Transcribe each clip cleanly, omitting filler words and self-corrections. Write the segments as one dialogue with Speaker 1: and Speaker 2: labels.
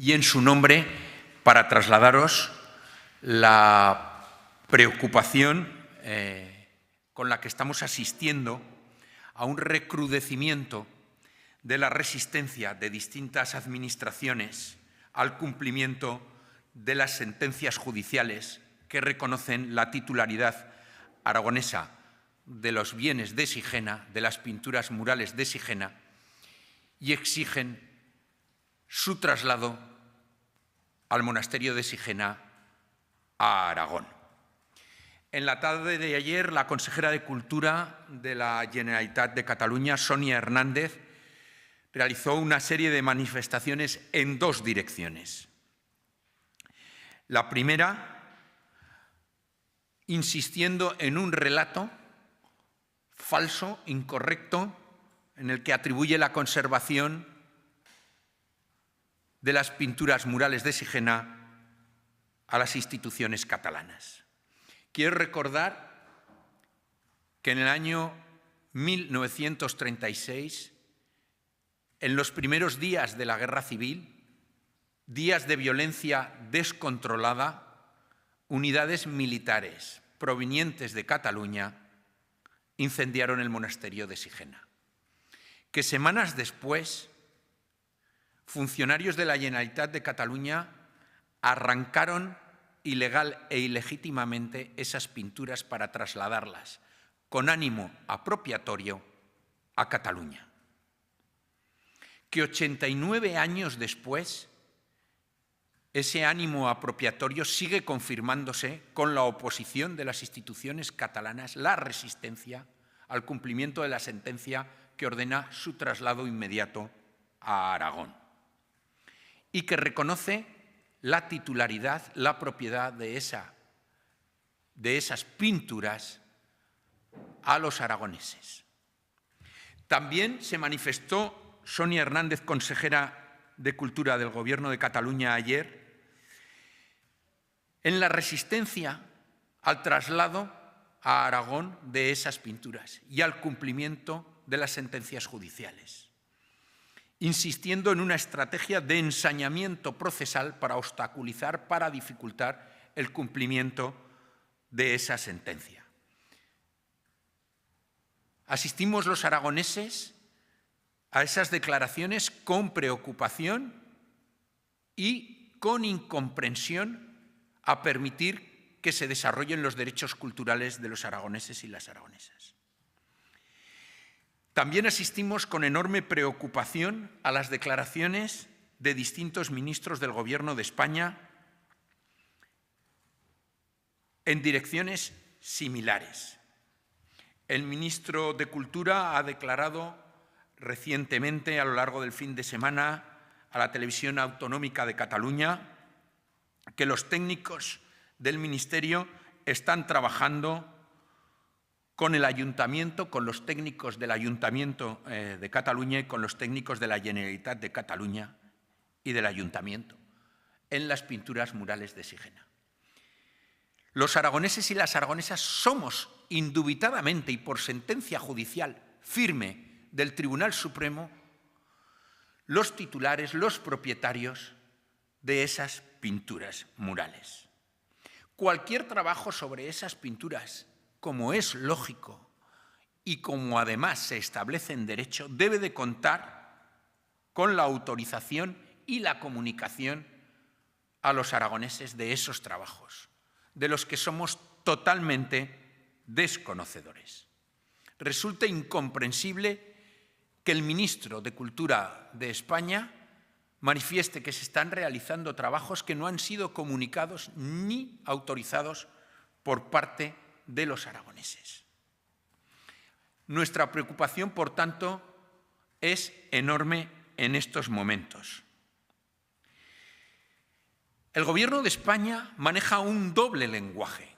Speaker 1: y en su nombre para trasladaros la preocupación con la que estamos asistiendo a un recrudecimiento de la resistencia de distintas administraciones al cumplimiento de las sentencias judiciales que reconocen la titularidad aragonesa de los bienes de Sigena, de las pinturas murales de Sigena, y exigen su traslado al monasterio de Sigena a Aragón. En la tarde de ayer, la consejera de Cultura de la Generalitat de Cataluña, Sonia Hernández, realizó una serie de manifestaciones en dos direcciones. La primera, insistiendo en un relato falso, incorrecto, en el que atribuye la conservación de las pinturas murales de Sigena a las instituciones catalanas. Quiero recordar que en el año 1936, en los primeros días de la Guerra Civil, días de violencia descontrolada, unidades militares provenientes de Cataluña incendiaron el monasterio de Sigena. Que semanas después, funcionarios de la Generalitat de Cataluña arrancaron ilegal e ilegítimamente esas pinturas para trasladarlas con ánimo apropiatorio a Cataluña. Que 89 años después, ese ánimo apropiatorio sigue confirmándose con la oposición de las instituciones catalanas, la resistencia al cumplimiento de la sentencia que ordena su traslado inmediato a Aragón, y que reconoce la titularidad, la propiedad de esas pinturas a los aragoneses. También se manifestó Sonia Hernández, consejera de Cultura del Gobierno de Cataluña, ayer, en la resistencia al traslado a Aragón de esas pinturas y al cumplimiento de las sentencias judiciales, insistiendo en una estrategia de ensañamiento procesal para obstaculizar, para dificultar el cumplimiento de esa sentencia. Asistimos los aragoneses a esas declaraciones con preocupación y con incomprensión a permitir que se desarrollen los derechos culturales de los aragoneses y las aragonesas. También asistimos con enorme preocupación a las declaraciones de distintos ministros del Gobierno de España en direcciones similares. El ministro de Cultura ha declarado recientemente, a lo largo del fin de semana, a la Televisión Autonómica de Cataluña, que los técnicos del Ministerio están trabajando con el Ayuntamiento, con los técnicos del Ayuntamiento de Cataluña y con los técnicos de la Generalitat de Cataluña y del Ayuntamiento en las pinturas murales de Sigena. Los aragoneses y las aragonesas somos indubitadamente y por sentencia judicial firme del Tribunal Supremo los titulares, los propietarios de esas pinturas murales. Cualquier trabajo sobre esas pinturas, como es lógico y como además se establece en derecho, debe de contar con la autorización y la comunicación a los aragoneses de esos trabajos, de los que somos totalmente desconocedores. Resulta incomprensible que el ministro de Cultura de España manifieste que se están realizando trabajos que no han sido comunicados ni autorizados por parte de los aragoneses. Nuestra preocupación, por tanto, es enorme en estos momentos. El Gobierno de España maneja un doble lenguaje.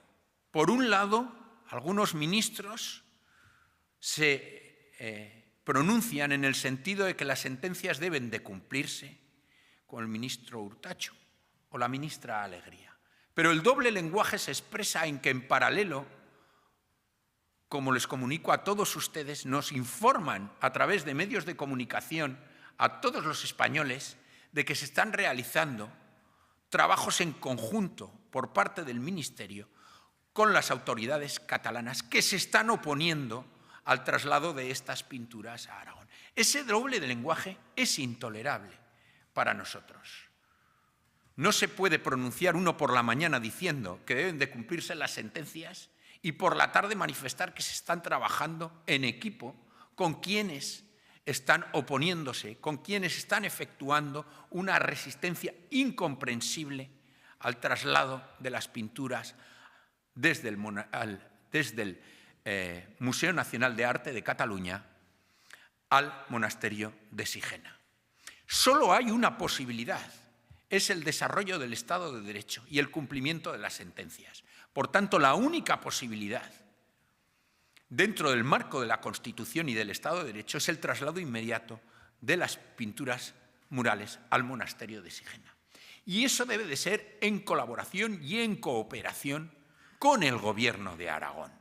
Speaker 1: Por un lado, algunos ministros se pronuncian en el sentido de que las sentencias deben de cumplirse, con el ministro Urtacho o la ministra Alegría. Pero el doble lenguaje se expresa en que, en paralelo, como les comunico a todos ustedes, nos informan a través de medios de comunicación a todos los españoles de que se están realizando trabajos en conjunto por parte del Ministerio con las autoridades catalanas que se están oponiendo al traslado de estas pinturas a Aragón. Ese doble de lenguaje es intolerable para nosotros. No se puede pronunciar uno por la mañana diciendo que deben de cumplirse las sentencias y por la tarde manifestar que se están trabajando en equipo con quienes están oponiéndose, con quienes están efectuando una resistencia incomprensible al traslado de las pinturas desde el Museo Nacional de Arte de Cataluña al monasterio de Sigena. Solo hay una posibilidad, es el desarrollo del Estado de Derecho y el cumplimiento de las sentencias. Por tanto, la única posibilidad dentro del marco de la Constitución y del Estado de Derecho es el traslado inmediato de las pinturas murales al monasterio de Sigena. Y eso debe de ser en colaboración y en cooperación con el Gobierno de Aragón.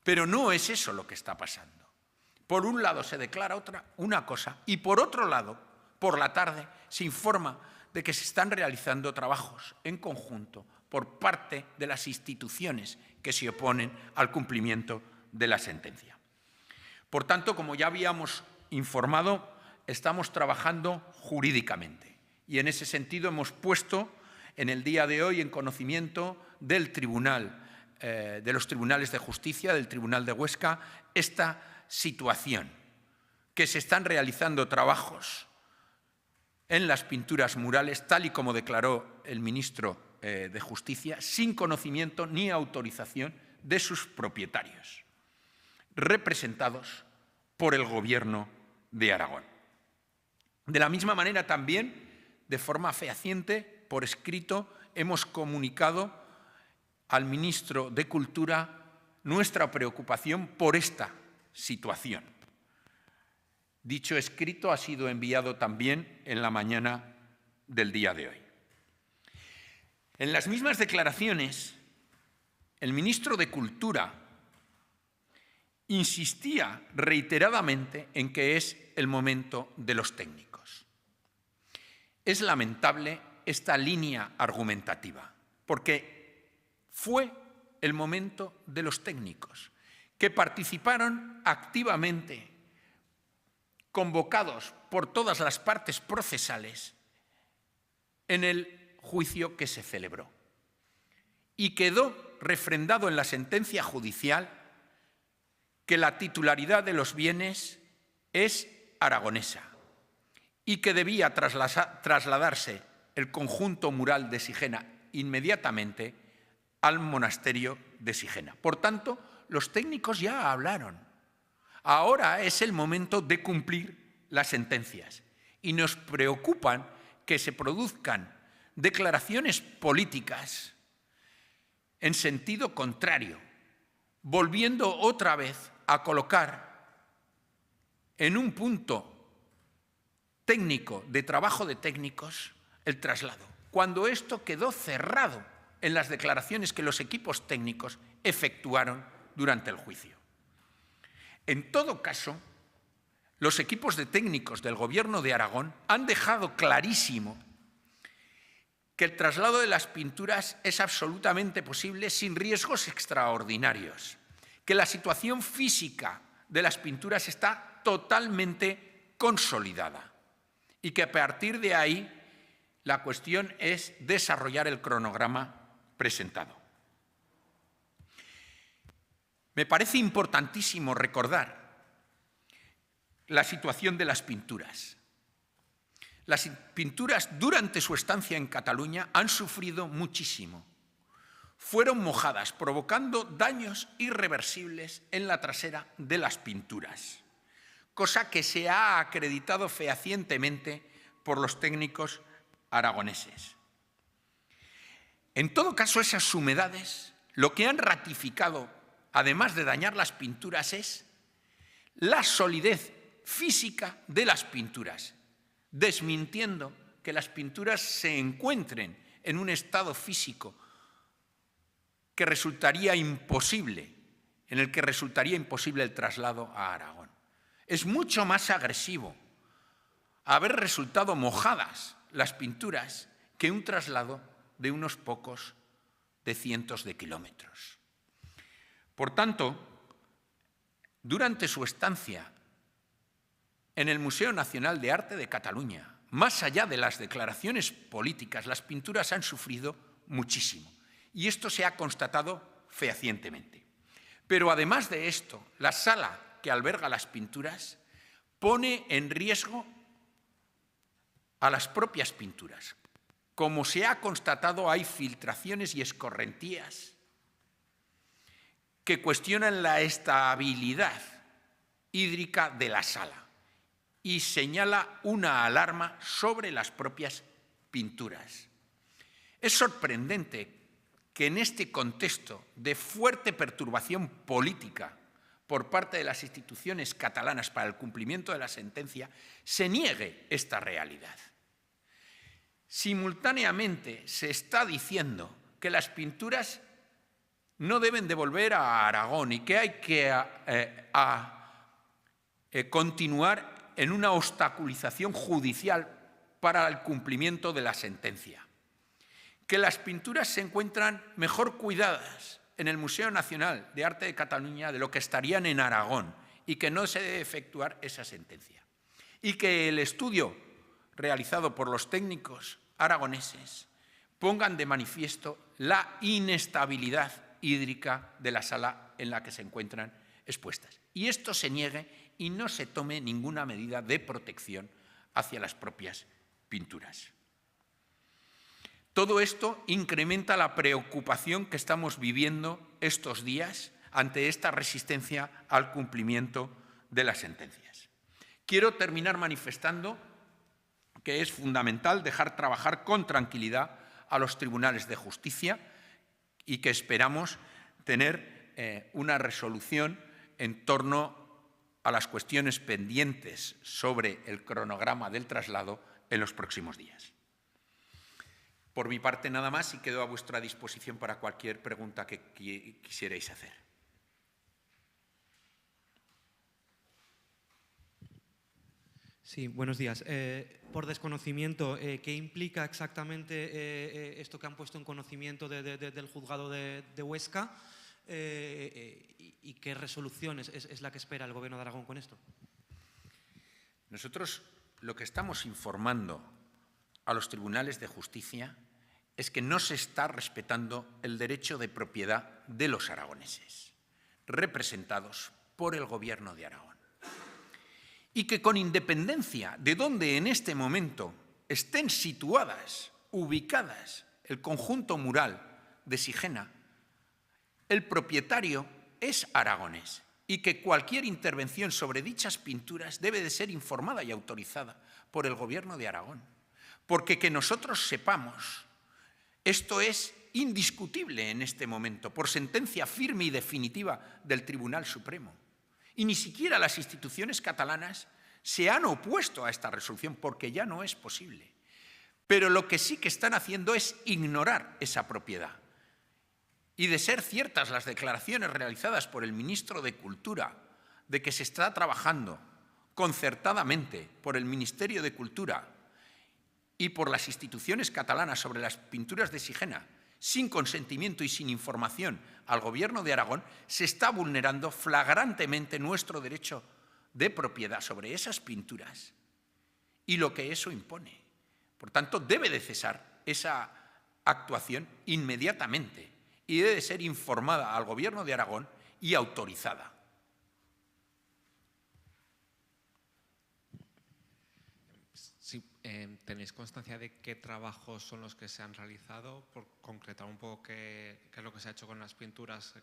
Speaker 1: Pero no es eso lo que está pasando. Por un lado se declara una cosa y por otro lado, por la tarde, se informa de que se están realizando trabajos en conjunto por parte de las instituciones que se oponen al cumplimiento de la sentencia. Por tanto, como ya habíamos informado, estamos trabajando jurídicamente y en ese sentido hemos puesto en el día de hoy en conocimiento del tribunal, de los tribunales de justicia, del Tribunal de Huesca, esta situación, que se están realizando trabajos en las pinturas murales, tal y como declaró el ministro de Justicia, sin conocimiento ni autorización de sus propietarios, representados por el Gobierno de Aragón. De la misma manera también, de forma fehaciente, por escrito, hemos comunicado al ministro de Cultura nuestra preocupación por esta situación. Dicho escrito ha sido enviado también en la mañana del día de hoy. En las mismas declaraciones, el ministro de Cultura insistía reiteradamente en que es el momento de los técnicos. Es lamentable esta línea argumentativa, porque fue el momento de los técnicos, que participaron activamente, convocados por todas las partes procesales, en el juicio que se celebró. Y quedó refrendado en la sentencia judicial que la titularidad de los bienes es aragonesa y que debía trasladarse el conjunto mural de Sigena inmediatamente al monasterio de Sigena. Por tanto, los técnicos ya hablaron. Ahora es el momento de cumplir las sentencias y nos preocupan que se produzcan declaraciones políticas en sentido contrario, volviendo otra vez a colocar en un punto técnico de trabajo de técnicos el traslado, cuando esto quedó cerrado en las declaraciones que los equipos técnicos efectuaron durante el juicio. En todo caso, los equipos de técnicos del Gobierno de Aragón han dejado clarísimo que el traslado de las pinturas es absolutamente posible sin riesgos extraordinarios, que la situación física de las pinturas está totalmente consolidada y que a partir de ahí la cuestión es desarrollar el cronograma presentado. Me parece importantísimo recordar la situación de las pinturas. Las pinturas durante su estancia en Cataluña han sufrido muchísimo. Fueron mojadas, provocando daños irreversibles en la trasera de las pinturas, cosa que se ha acreditado fehacientemente por los técnicos aragoneses. En todo caso, esas humedades lo que han ratificado, además de dañar las pinturas, es la solidez física de las pinturas, desmintiendo que las pinturas se encuentren en un estado físico que resultaría imposible, en el que resultaría imposible el traslado a Aragón. Es mucho más agresivo haber resultado mojadas las pinturas que un traslado de unos pocos de cientos de kilómetros. Por tanto, durante su estancia en el Museo Nacional de Arte de Cataluña, más allá de las declaraciones políticas, las pinturas han sufrido muchísimo. Y esto se ha constatado fehacientemente. Pero además de esto, la sala que alberga las pinturas pone en riesgo a las propias pinturas. Como se ha constatado, hay filtraciones y escorrentías que cuestionan la estabilidad hídrica de la sala y señala una alarma sobre las propias pinturas. Es sorprendente que en este contexto de fuerte perturbación política por parte de las instituciones catalanas para el cumplimiento de la sentencia se niegue esta realidad. Simultáneamente se está diciendo que las pinturas no deben de volver a Aragón y que hay que continuar en una obstaculización judicial para el cumplimiento de la sentencia. Que las pinturas se encuentran mejor cuidadas en el Museo Nacional de Arte de Cataluña de lo que estarían en Aragón y que no se debe efectuar esa sentencia. Y que el estudio realizado por los técnicos aragoneses pongan de manifiesto la inestabilidad hídrica de la sala en la que se encuentran expuestas. Y esto se niegue y no se tome ninguna medida de protección hacia las propias pinturas. Todo esto incrementa la preocupación que estamos viviendo estos días ante esta resistencia al cumplimiento de las sentencias. Quiero terminar manifestando que es fundamental dejar trabajar con tranquilidad a los tribunales de justicia y que esperamos tener una resolución en torno a las cuestiones pendientes sobre el cronograma del traslado en los próximos días. Por mi parte, nada más y quedo a vuestra disposición para cualquier pregunta que quisierais hacer.
Speaker 2: Sí, buenos días. Por desconocimiento, ¿qué implica exactamente esto que han puesto en conocimiento del juzgado de Huesca? ¿Y qué resolución es la que espera el Gobierno de Aragón con esto?
Speaker 1: Nosotros lo que estamos informando a los tribunales de justicia es que no se está respetando el derecho de propiedad de los aragoneses, representados por el Gobierno de Aragón. Y que con independencia de dónde en este momento estén situadas, ubicadas el conjunto mural de Sigena, el propietario es aragonés y que cualquier intervención sobre dichas pinturas debe de ser informada y autorizada por el Gobierno de Aragón. Porque que nosotros sepamos, esto es indiscutible en este momento, por sentencia firme y definitiva del Tribunal Supremo. Y ni siquiera las instituciones catalanas se han opuesto a esta resolución porque ya no es posible. Pero lo que sí que están haciendo es ignorar esa propiedad. Y de ser ciertas las declaraciones realizadas por el ministro de Cultura de que se está trabajando concertadamente por el Ministerio de Cultura y por las instituciones catalanas sobre las pinturas de Sigena, sin consentimiento y sin información al Gobierno de Aragón, se está vulnerando flagrantemente nuestro derecho de propiedad sobre esas pinturas y lo que eso impone. Por tanto, debe de cesar esa actuación inmediatamente y debe de ser informada al Gobierno de Aragón y autorizada.
Speaker 3: Sí, ¿tenéis constancia de qué trabajos son los que se han realizado? Por concretar un poco qué es lo que se ha hecho con las pinturas,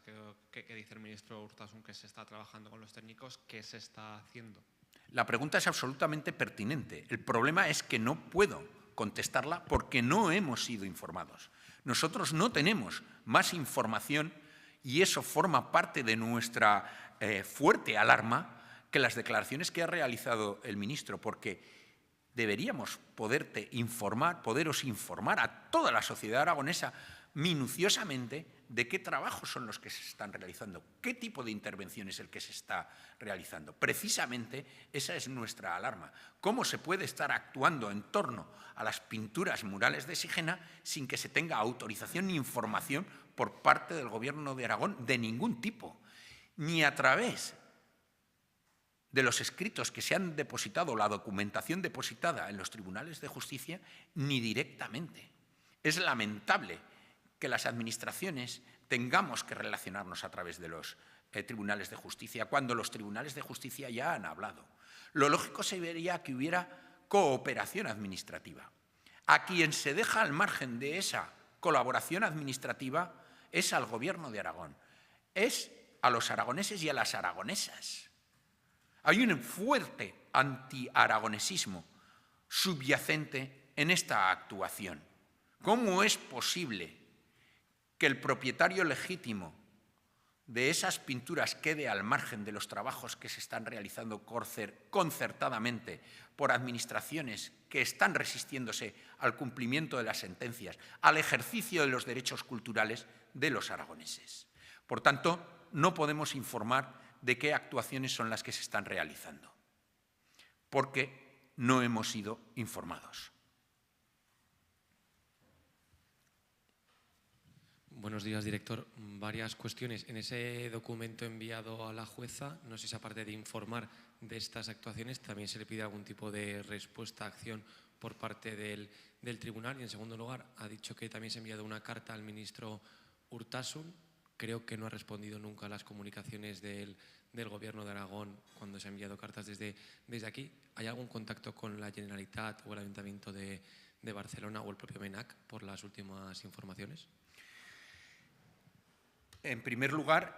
Speaker 3: que dice el ministro Urtasun que se está trabajando con los técnicos, ¿qué se está haciendo?
Speaker 1: La pregunta es absolutamente pertinente. El problema es que no puedo contestarla porque no hemos sido informados. Nosotros no tenemos más información y eso forma parte de nuestra fuerte alarma que las declaraciones que ha realizado el ministro, porque deberíamos poderos informar a toda la sociedad aragonesa minuciosamente de qué trabajos son los que se están realizando, qué tipo de intervención es el que se está realizando. Precisamente esa es nuestra alarma. ¿Cómo se puede estar actuando en torno a las pinturas murales de Sigena sin que se tenga autorización ni información por parte del Gobierno de Aragón de ningún tipo? Ni a través de los escritos que se han depositado, la documentación depositada en los tribunales de justicia, ni directamente. Es lamentable que las administraciones tengamos que relacionarnos a través de los tribunales de justicia, cuando los tribunales de justicia ya han hablado. Lo lógico sería que hubiera cooperación administrativa. A quien se deja al margen de esa colaboración administrativa es al Gobierno de Aragón, es a los aragoneses y a las aragonesas. Hay un fuerte anti-aragonesismo subyacente en esta actuación. ¿Cómo es posible que el propietario legítimo de esas pinturas quede al margen de los trabajos que se están realizando concertadamente por administraciones que están resistiéndose al cumplimiento de las sentencias, al ejercicio de los derechos culturales de los aragoneses? Por tanto, no podemos informar de qué actuaciones son las que se están realizando, porque no hemos sido informados.
Speaker 4: Buenos días, director. Varias cuestiones. En ese documento enviado a la jueza, no sé si aparte de informar de estas actuaciones, también se le pide algún tipo de respuesta, acción por parte del tribunal. Y en segundo lugar, ha dicho que también se ha enviado una carta al ministro Urtasun. Creo que no ha respondido nunca a las comunicaciones del Gobierno de Aragón cuando se han enviado cartas desde aquí. ¿Hay algún contacto con la Generalitat o el Ayuntamiento de Barcelona o el propio MENAC por las últimas informaciones?
Speaker 1: En primer lugar,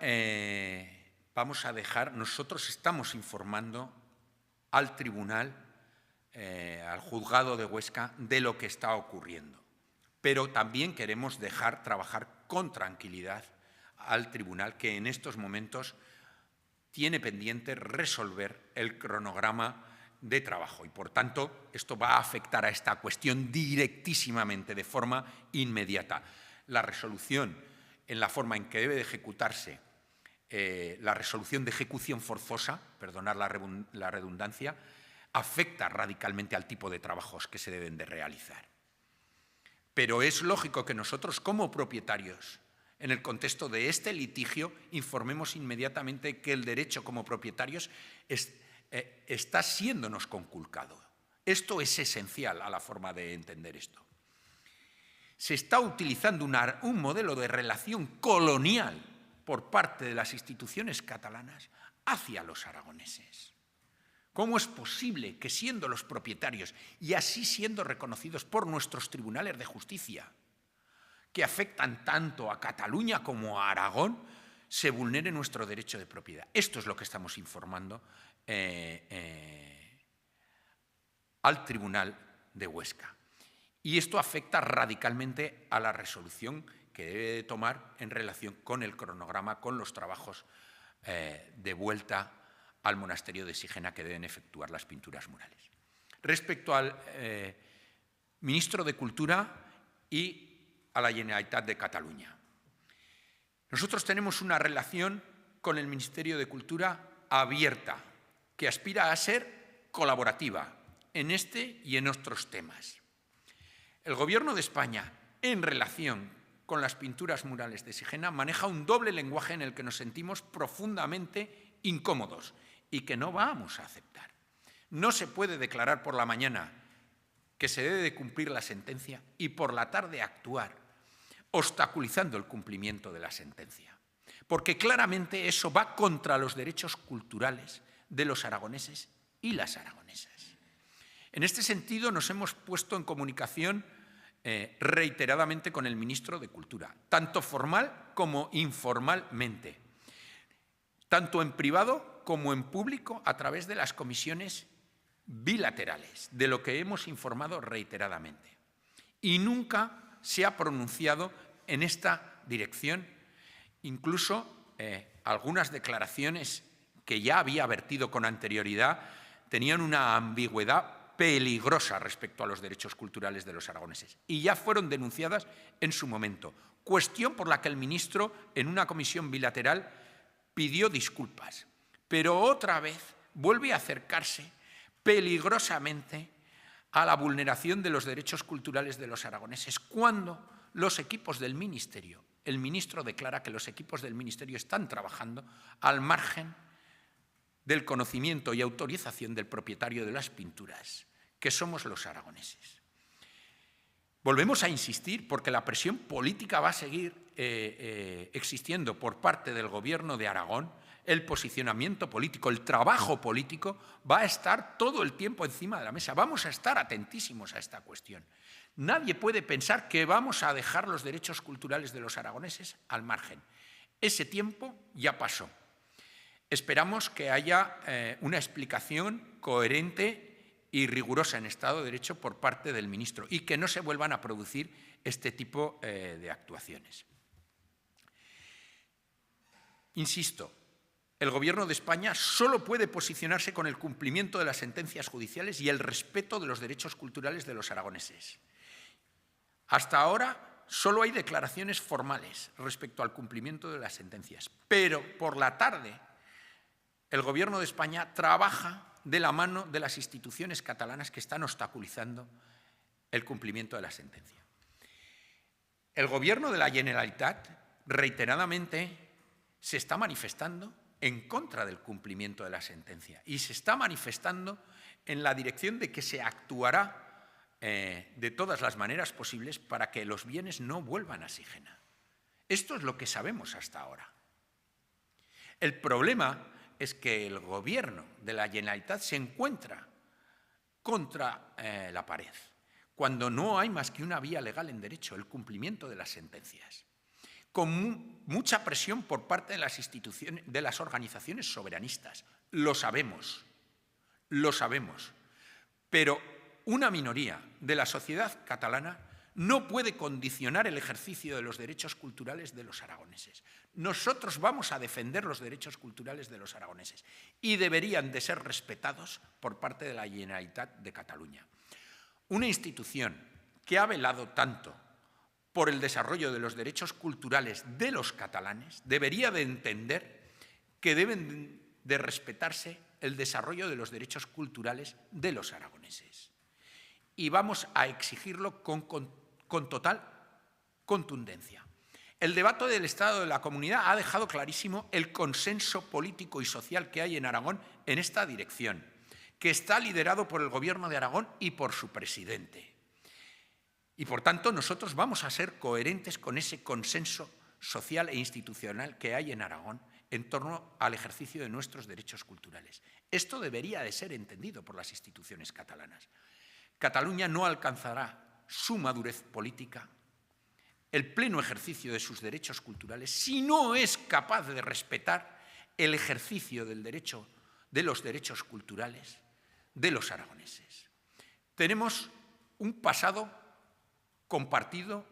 Speaker 1: nosotros estamos informando al tribunal, al juzgado de Huesca, de lo que está ocurriendo. Pero también queremos dejar trabajar con tranquilidad al tribunal, que en estos momentos tiene pendiente resolver el cronograma de trabajo y, por tanto, esto va a afectar a esta cuestión directísimamente, de forma inmediata. La resolución, en la forma en que debe de ejecutarse, la resolución de ejecución forzosa, perdonad la redundancia, afecta radicalmente al tipo de trabajos que se deben de realizar. Pero es lógico que nosotros, como propietarios, en el contexto de este litigio, informemos inmediatamente que el derecho como propietarios está siéndonos conculcado. Esto es esencial a la forma de entender esto. Se está utilizando un modelo de relación colonial por parte de las instituciones catalanas hacia los aragoneses. ¿Cómo es posible que, siendo los propietarios y así siendo reconocidos por nuestros tribunales de justicia, que afectan tanto a Cataluña como a Aragón, se vulnere nuestro derecho de propiedad? Esto es lo que estamos informando al Tribunal de Huesca. Y esto afecta radicalmente a la resolución que debe de tomar en relación con el cronograma, con los trabajos de vuelta al monasterio de Sigena que deben efectuar las pinturas murales. Respecto al ministro de Cultura y a la Generalitat de Cataluña. Nosotros tenemos una relación con el Ministerio de Cultura abierta, que aspira a ser colaborativa en este y en otros temas. El Gobierno de España, en relación con las pinturas murales de Sigena, maneja un doble lenguaje en el que nos sentimos profundamente incómodos y que no vamos a aceptar. No se puede declarar por la mañana que se debe de cumplir la sentencia y por la tarde actuar obstaculizando el cumplimiento de la sentencia, porque claramente eso va contra los derechos culturales de los aragoneses y las aragonesas. En este sentido, nos hemos puesto en comunicación reiteradamente con el ministro de Cultura, tanto formal como informalmente, tanto en privado como en público, a través de las comisiones bilaterales, de lo que hemos informado reiteradamente. Y nunca se ha pronunciado en esta dirección, incluso algunas declaraciones que ya había vertido con anterioridad tenían una ambigüedad peligrosa respecto a los derechos culturales de los aragoneses y ya fueron denunciadas en su momento, cuestión por la que el ministro en una comisión bilateral pidió disculpas, pero otra vez vuelve a acercarse peligrosamente a la vulneración de los derechos culturales de los aragoneses cuando los equipos del ministerio, el ministro declara que los equipos del ministerio están trabajando al margen del conocimiento y autorización del propietario de las pinturas, que somos los aragoneses. Volvemos a insistir porque la presión política va a seguir existiendo por parte del Gobierno de Aragón, el posicionamiento político, el trabajo político va a estar todo el tiempo encima de la mesa. Vamos a estar atentísimos a esta cuestión. Nadie puede pensar que vamos a dejar los derechos culturales de los aragoneses al margen. Ese tiempo ya pasó. Esperamos que haya una explicación coherente y rigurosa en Estado de Derecho por parte del ministro y que no se vuelvan a producir este tipo de actuaciones. Insisto, el Gobierno de España solo puede posicionarse con el cumplimiento de las sentencias judiciales y el respeto de los derechos culturales de los aragoneses. Hasta ahora solo hay declaraciones formales respecto al cumplimiento de las sentencias, pero por la tarde el Gobierno de España trabaja de la mano de las instituciones catalanas que están obstaculizando el cumplimiento de la sentencia. El Gobierno de la Generalitat reiteradamente se está manifestando en contra del cumplimiento de la sentencia y se está manifestando en la dirección de que se actuará de todas las maneras posibles para que los bienes no vuelvan a Sigena. Esto es lo que sabemos hasta ahora. El problema es que el Gobierno de la Generalitat se encuentra contra la pared, cuando no hay más que una vía legal en derecho, el cumplimiento de las sentencias, con mucha presión por parte de las instituciones, de las organizaciones soberanistas. Lo sabemos, pero una minoría de la sociedad catalana no puede condicionar el ejercicio de los derechos culturales de los aragoneses. Nosotros vamos a defender los derechos culturales de los aragoneses y deberían de ser respetados por parte de la Generalitat de Cataluña. Una institución que ha velado tanto por el desarrollo de los derechos culturales de los catalanes debería de entender que deben de respetarse el desarrollo de los derechos culturales de los aragoneses. Y vamos a exigirlo con total contundencia. El debate del Estado de la Comunidad ha dejado clarísimo el consenso político y social que hay en Aragón en esta dirección, que está liderado por el Gobierno de Aragón y por su presidente. Y, por tanto, nosotros vamos a ser coherentes con ese consenso social e institucional que hay en Aragón en torno al ejercicio de nuestros derechos culturales. Esto debería de ser entendido por las instituciones catalanas. Cataluña no alcanzará su madurez política, el pleno ejercicio de sus derechos culturales, si no es capaz de respetar el ejercicio del derecho, de los derechos culturales de los aragoneses. Tenemos un pasado compartido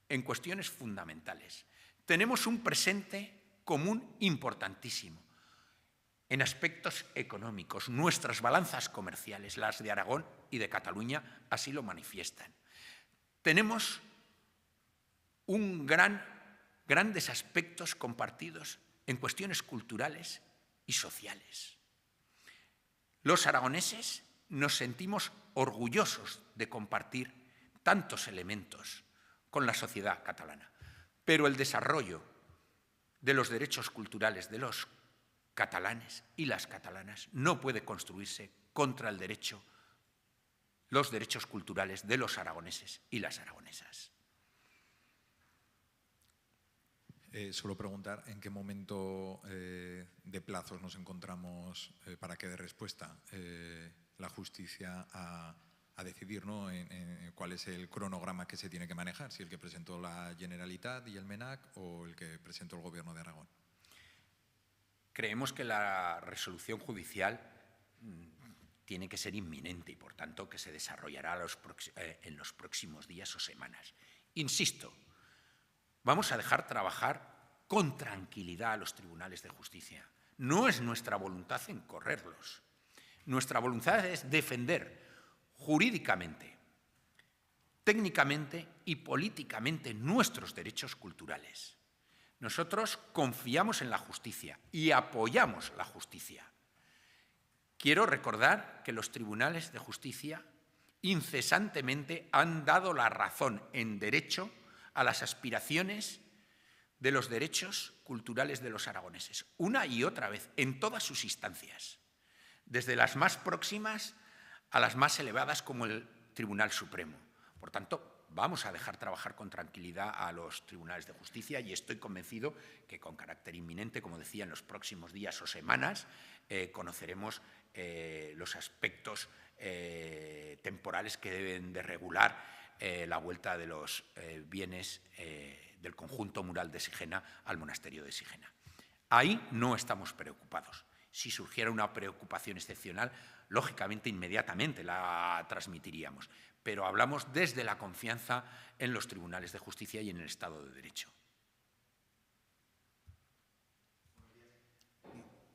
Speaker 1: en cuestiones fundamentales. Tenemos un presente común importantísimo en aspectos económicos. Nuestras balanzas comerciales, las de Aragón y de Cataluña, así lo manifiestan. Tenemos grandes aspectos compartidos en cuestiones culturales y sociales. Los aragoneses nos sentimos orgullosos de compartir tantos elementos con la sociedad catalana, pero el desarrollo de los derechos culturales de los catalanes y las catalanas no puede construirse contra los derechos culturales de los aragoneses y las aragonesas.
Speaker 5: Solo preguntar en qué momento de plazos nos encontramos para que dé respuesta la justicia a decidir, ¿no?, en cuál es el cronograma que se tiene que manejar, si el que presentó la Generalitat y el MENAC o el que presentó el Gobierno de Aragón.
Speaker 1: Creemos que la resolución judicial tiene que ser inminente y, por tanto, que se desarrollará en los próximos días o semanas. Insisto, vamos a dejar trabajar con tranquilidad a los tribunales de justicia. No es nuestra voluntad encorrerlos. Nuestra voluntad es defender jurídicamente, técnicamente y políticamente nuestros derechos culturales. Nosotros confiamos en la justicia y apoyamos la justicia. Quiero recordar que los tribunales de justicia incesantemente han dado la razón en derecho a las aspiraciones de los derechos culturales de los aragoneses, una y otra vez, en todas sus instancias, desde las más próximas a las más elevadas como el Tribunal Supremo. Por tanto, vamos a dejar trabajar con tranquilidad a los tribunales de justicia y estoy convencido que con carácter inminente, como decía, en los próximos días o semanas, conoceremos los aspectos temporales que deben de regular la vuelta de los bienes del conjunto mural de Sigena al monasterio de Sigena. Ahí no estamos preocupados. Si surgiera una preocupación excepcional, lógicamente, inmediatamente la transmitiríamos, pero hablamos desde la confianza en los tribunales de justicia y en el Estado de Derecho.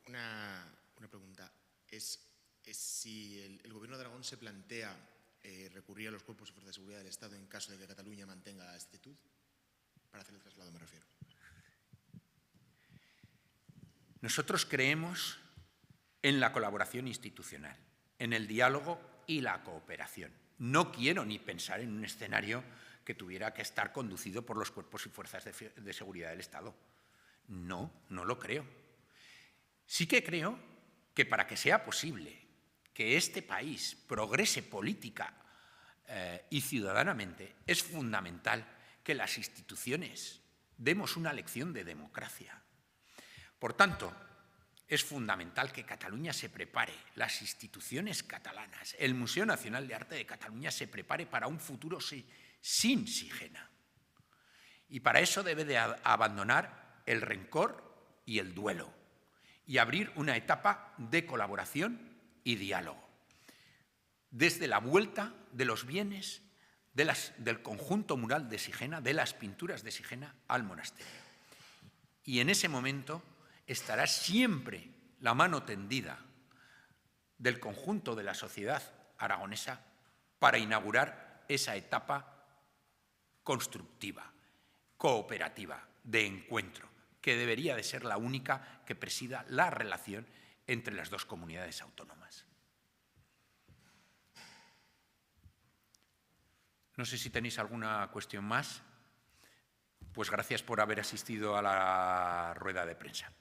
Speaker 6: Una pregunta. ¿Es si el Gobierno de Aragón se plantea recurrir a los cuerpos y fuerzas de seguridad del Estado en caso de que Cataluña mantenga esta actitud? Para hacer el traslado, me refiero.
Speaker 1: Nosotros creemos en la colaboración institucional, en el diálogo y la cooperación. No quiero ni pensar en un escenario que tuviera que estar conducido por los cuerpos y fuerzas de seguridad del Estado. No, no lo creo. Sí que creo que para que sea posible que este país progrese política y ciudadanamente, es fundamental que las instituciones demos una lección de democracia. Por tanto, es fundamental que Cataluña se prepare, las instituciones catalanas, el Museo Nacional de Arte de Cataluña se prepare para un futuro sin Sigena. Y para eso debe de abandonar el rencor y el duelo y abrir una etapa de colaboración y diálogo. Desde la vuelta de los bienes del conjunto mural de Sigena, de las pinturas de Sigena, al monasterio. Y en ese momento estará siempre la mano tendida del conjunto de la sociedad aragonesa para inaugurar esa etapa constructiva, cooperativa, de encuentro, que debería de ser la única que presida la relación entre las dos comunidades autónomas. No sé si tenéis alguna cuestión más. Pues gracias por haber asistido a la rueda de prensa.